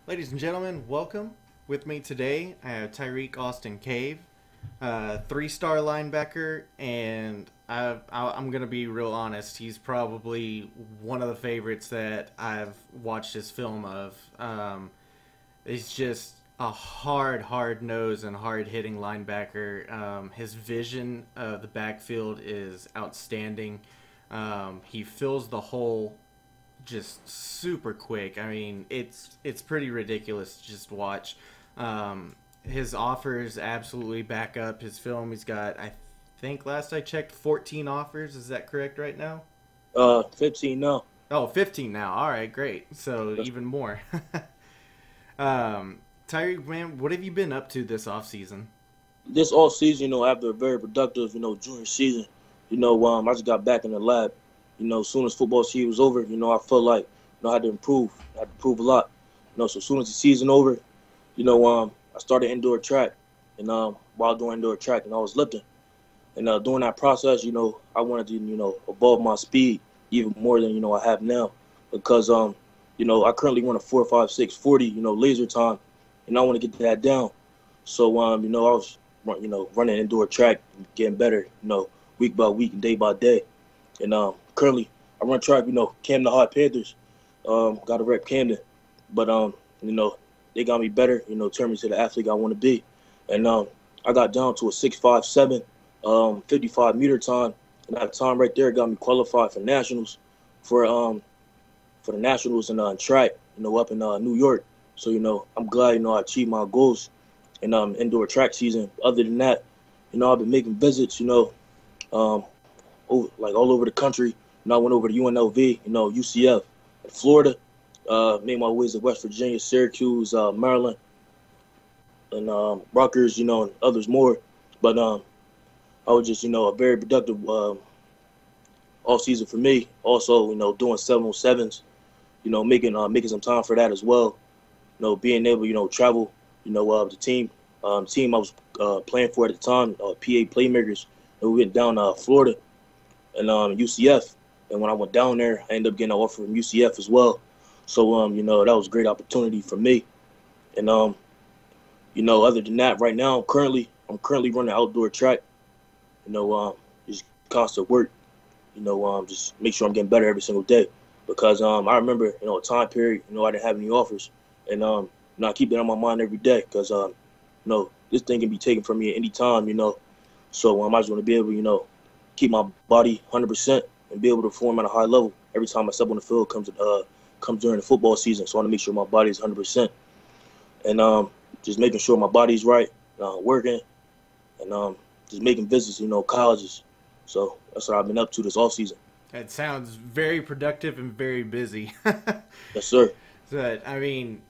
Ladies and gentlemen, welcome. With me today, I have Tirek Austin-Cave, three-star linebacker, and I'm going to be real honest. He's probably one of the favorites that I've watched his film of. He's just a hard nose and hard hitting linebacker. His vision of the backfield is outstanding. He fills the hole just super quick. I mean, it's pretty ridiculous to just watch. His offers absolutely back up his film. He's got, I think last I checked, 14 offers. Is that correct right now? 15 now. Oh, 15 now. All right, great. So even more. Tyreek, man, what have you been up to this off season? This all season, after a very productive, junior season, I just got back in the lab. As soon as football season was over, I felt like, I had to improve. I had to improve a lot. So as soon as the season over, I started indoor track. And while doing indoor track, and I was lifting. And during that process, I wanted to, evolve my speed even more than, I have now. Because, I currently run a 4.56 40, laser time. And I want to get that down. So, I was, running indoor track, getting better, week by week and day by day. And currently, I run track, Camden Hot Panthers. Got to rep Camden. But, they got me better, turned me to the athlete I want to be. And I got down to a 6.57, 55-meter time. And that time right there got me qualified for nationals, for the nationals in track, up in New York. So, I'm glad, I achieved my goals in indoor track season. Other than that, I've been making visits, all over the country. I went over to UNLV, UCF, in Florida, made my ways to West Virginia, Syracuse, Maryland, and Rutgers, and others more. But I was just, a very productive off season for me. Also, doing 707s, making some time for that as well. Being able, travel, the team I was playing for at the time, PA Playmakers, and we went down Florida and UCF. And when I went down there, I ended up getting an offer from UCF as well. So, that was a great opportunity for me. And, other than that, right now, I'm currently running outdoor track. Just constant work. Just make sure I'm getting better every single day. Because I remember, a time period, I didn't have any offers. And, I keep that on my mind every day because, this thing can be taken from me at any time, So I just want to be able, keep my body 100% and be able to perform at a high level every time I step on the field comes during the football season. So I want to make sure my body is 100%. And just making sure my body's right, working, and just making visits, colleges. So that's what I've been up to this off season. It sounds very productive and very busy. Yes, sir. But I mean,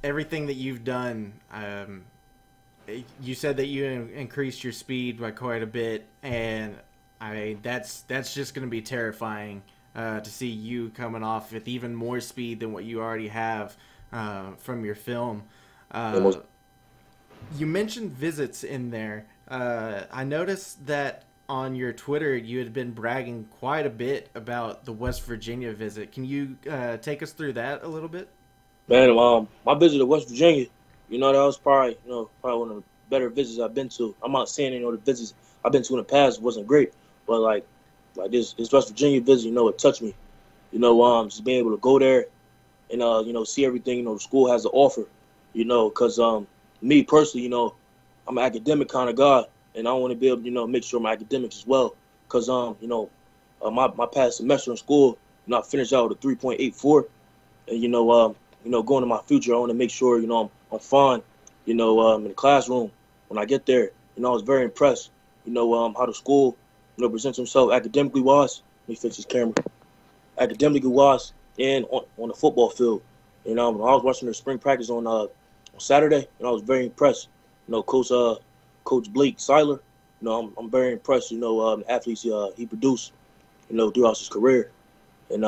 everything that you've done, you said that you increased your speed by quite a bit, and I mean that's just going to be terrifying to see you coming off with even more speed than what you already have from your film. Uh, you mentioned visits in there. I noticed that on your Twitter you had been bragging quite a bit about the West Virginia visit. Can you take us through that a little bit? Man, my visit to West Virginia, that was probably one of the better visits I've been to. I'm not saying, the visits I've been to in the past wasn't great, but like this West Virginia visit, it touched me. Just being able to go there and see everything, the school has to offer, because me personally, I'm an academic kind of guy, and I want to be able to, make sure my academics as well, because my past semester in school, I finished out with a 3.84, and going to my future, I want to make sure, I'm fine, in the classroom when I get there. I was very impressed, how the school, presents himself academically wise. Let me fix this camera. Academically wise and on the football field. I was watching their spring practice on Saturday, and I was very impressed. Coach Blake Seiler, I'm very impressed, athletes he produced, throughout his career. And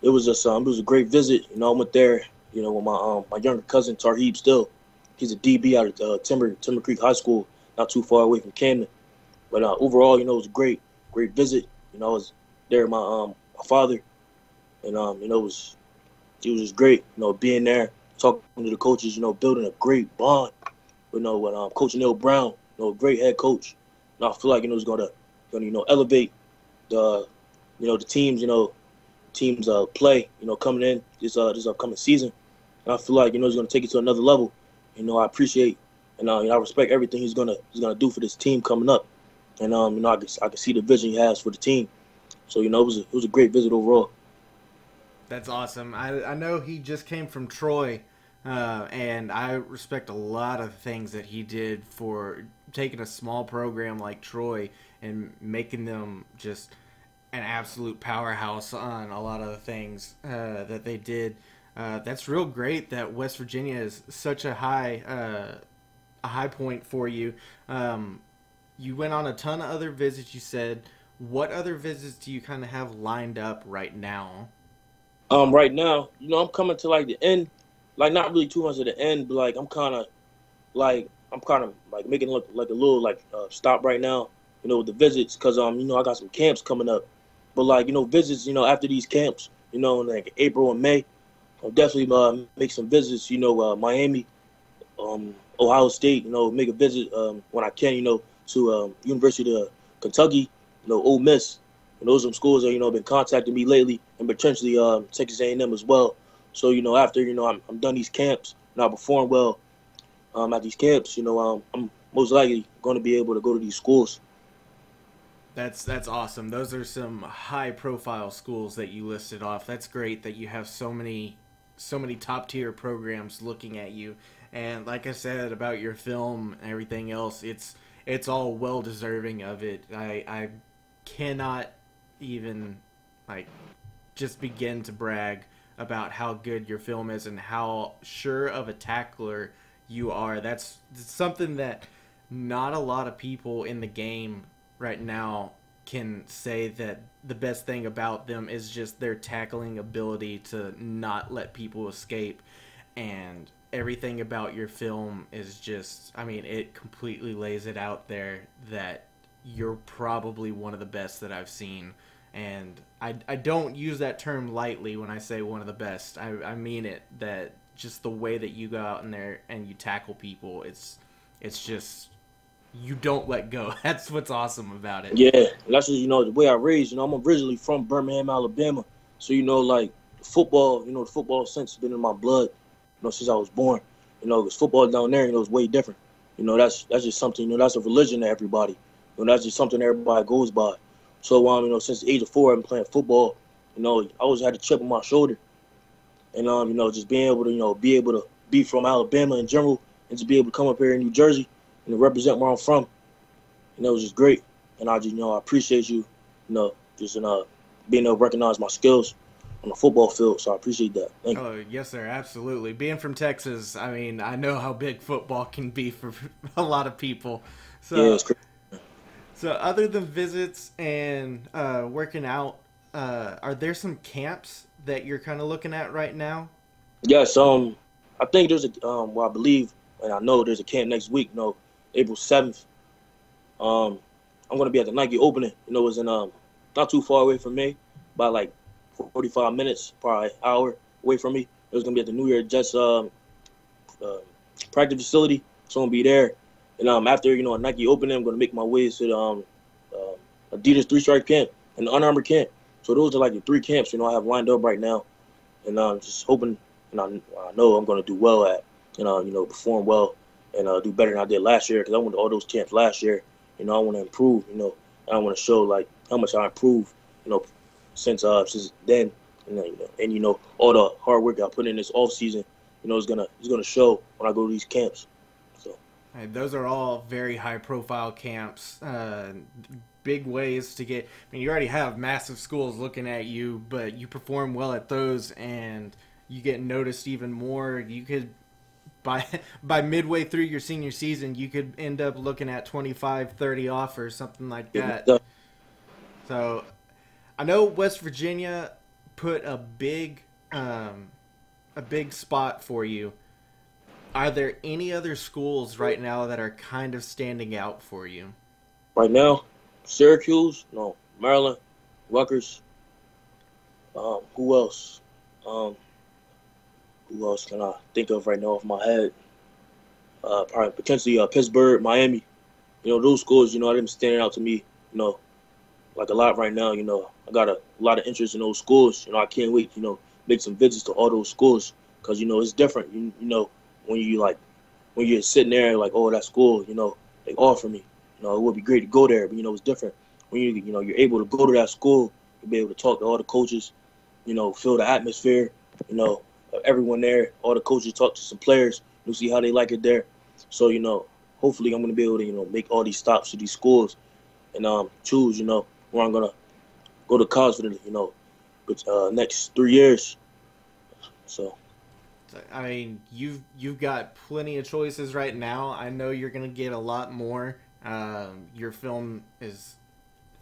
it was a great visit. I went there, with my younger cousin Tarheeb Still. He's a DB out of Timber Creek High School, not too far away from Camden. But overall, it was a great visit. I was there with my father, and it was it was just great, being there, talking to the coaches, building a great bond, with Coach Neil Brown, great head coach. And I feel like, it's gonna elevate the, the teams play, coming in this upcoming season. And I feel like, he's gonna take it to another level. I appreciate and I respect everything he's gonna do for this team coming up. And I can see the vision he has for the team. So it was a great visit overall. That's awesome. I know he just came from Troy, and I respect a lot of things that he did for taking a small program like Troy and making them just an absolute powerhouse on a lot of the things that they did. That's real great that West Virginia is such a high point for you. You went on a ton of other visits, you said. What other visits do you kind of have lined up right now? Right now, I'm coming to like the end, like not really too much of the end, but like I'm kind of like making it look like a little like stop right now, with the visits, cause I got some camps coming up, but like visits, after these camps, in like April and May, I'll definitely make some visits, Miami, Ohio State, make a visit when I can, to University of Kentucky, Ole Miss. And those are some schools that been contacting me lately, and potentially Texas A&M as well. So after I'm done these camps and I perform well at these camps, I'm most likely going to be able to go to these schools. That's awesome. Those are some high profile schools that you listed off. That's great that you have so many top tier programs looking at you. And like I said about your film and everything else, it's all well deserving of it. I cannot even like just begin to brag about how good your film is and how sure of a tackler you are. That's something that not a lot of people in the game right now can say, that the best thing about them is just their tackling ability to not let people escape. And everything about your film is just, I mean, it completely lays it out there that you're probably one of the best that I've seen. And I don't use that term lightly when I say one of the best. I mean it, that just the way that you go out in there and you tackle people, it's just, you don't let go. That's what's awesome about it. Yeah, that's just, the way I raised. I'm originally from Birmingham, Alabama. So, like football, the football sense has been in my blood, since I was born. Because football down there, is way different. That's just something, that's a religion to everybody. That's just something everybody goes by. So, since the age of 4, I've been playing football. I always had a chip on my shoulder. And, just being able to be from Alabama in general and to be able to come up here in New Jersey and to represent where I'm from, it was just great. And I just, I appreciate you, just being able to recognize my skills on the football field. So I appreciate that. Thank you. Oh, yes, sir. Absolutely. Being from Texas, I mean, I know how big football can be for a lot of people. So, yeah, it's crazy. So other than visits and working out, are there some camps that you're kind of looking at right now? Yes, I think there's I believe and I know there's a camp next week, April 7th. I'm gonna be at the Nike opening. It's in not too far away from me, by like 45 minutes, probably an hour away from me. It was gonna be at the New York Jets practice facility, so I'm gonna be there. And after a Nike opening, I'm gonna make my way to the Adidas 3-Stripe camp and the Under Armour camp. So those are like the 3 camps I have lined up right now, and I'm just hoping, and I know I'm gonna do well at, perform well and do better than I did last year, because I went to all those camps last year. I want to improve. I want to show like how much I improved. Since then, and all the hard work I put in this off season, is gonna show when I go to these camps. So. And those are all very high profile camps. Big ways to get. I mean, you already have massive schools looking at you, but you perform well at those, and you get noticed even more. You could, by midway through your senior season, you could end up looking at 25, 30 offers, something like that. Yeah. So, I know West Virginia put a big spot for you. Are there any other schools right now that are kind of standing out for you? Right now, Syracuse, no, Maryland, Rutgers. Who else? Who else can I think of right now off my head? Probably potentially Pittsburgh, Miami. Those schools, I them standing out to me, like a lot right now. I got a lot of interest in those schools. I can't wait, make some visits to all those schools because, it's different. When you like, when you're sitting there like, oh, that school, they offer me. It would be great to go there, but, it's different. When you're able to go to that school, you'll be able to talk to all the coaches, feel the atmosphere, everyone there, all the coaches talk to some players, you'll see how they like it there. So, hopefully I'm going to be able to, make all these stops to these schools and choose, where I'm going to go to college for the, next 3 years. So. I mean, you've got plenty of choices right now. I know you're going to get a lot more. Your film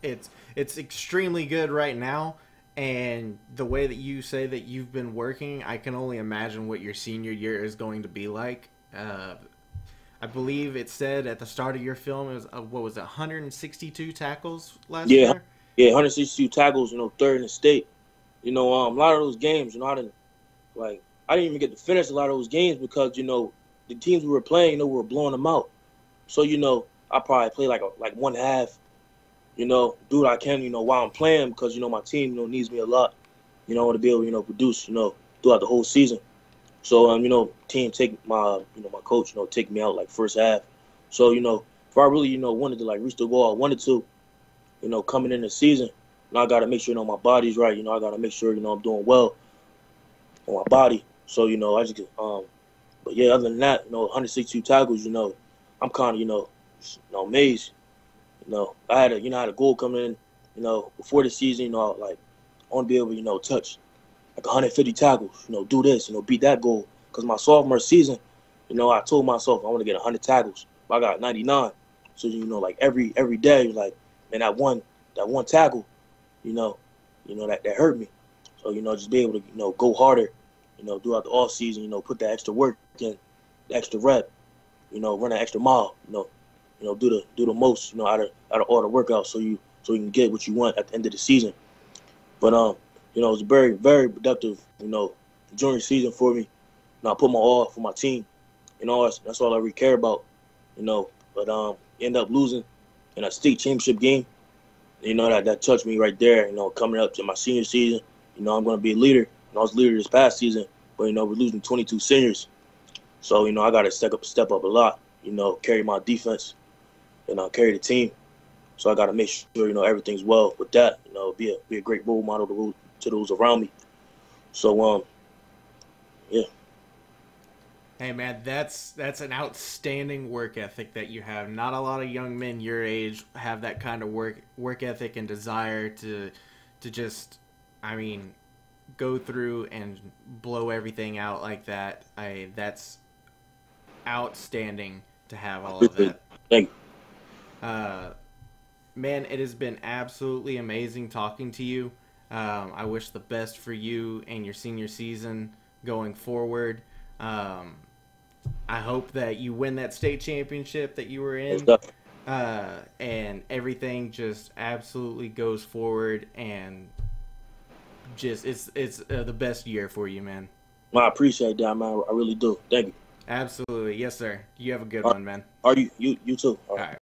it's extremely good right now. And the way that you say that you've been working, I can only imagine what your senior year is going to be like. I believe it said at the start of your film, it was, what was it, 162 tackles last year? Yeah, 162 tackles, third in the state. A lot of those games, I didn't even get to finish a lot of those games because, the teams we were playing, we were blowing them out. So, I probably play like one half, do what I can, while I'm playing because, my team, needs me a lot, to be able to, produce, throughout the whole season. So, team take my, my coach, take me out like first half. So, if I really, wanted to reach the goal I wanted to, coming in the season, I got to make sure, my body's right. I got to make sure, I'm doing well on my body. So, I just, but yeah, other than that, 162 tackles, I'm kind of, amazed. I had a goal coming in, before the season, I want to be able to, touch like 150 tackles, do this, beat that goal. Because my sophomore season, I told myself I want to get 100 tackles. But I got 99. So, every day, man, that one tackle, that hurt me. So, just be able to, go harder, throughout the off season, put that extra work in, the extra rep, run an extra mile, do the most, out of all the workouts so you can get what you want at the end of the season. But it was very, very productive, junior season for me. I put my all for my team. That's all I really care about, But end up losing in a state championship game. That touched me right there. Coming up to my senior season, I'm going to be a leader. I was leader this past season, but we're losing 22 seniors. So I got to step up a lot. Carry my defense and carry the team. So I got to make sure everything's well with that. Be a great role model to those around me. So yeah. Hey man, that's an outstanding work ethic that you have. Not a lot of young men your age have that kind of work ethic and desire to just, go through and blow everything out like that. That's outstanding to have all of that. Thank you. Man, it has been absolutely amazing talking to you. I wish the best for you and your senior season going forward. I hope that you win that state championship that you were in, and everything just absolutely goes forward and just it's the best year for you, man. Well, I appreciate that, man. I really do. Thank you. Absolutely, yes, sir. You have a good one, man. Are you too? All right.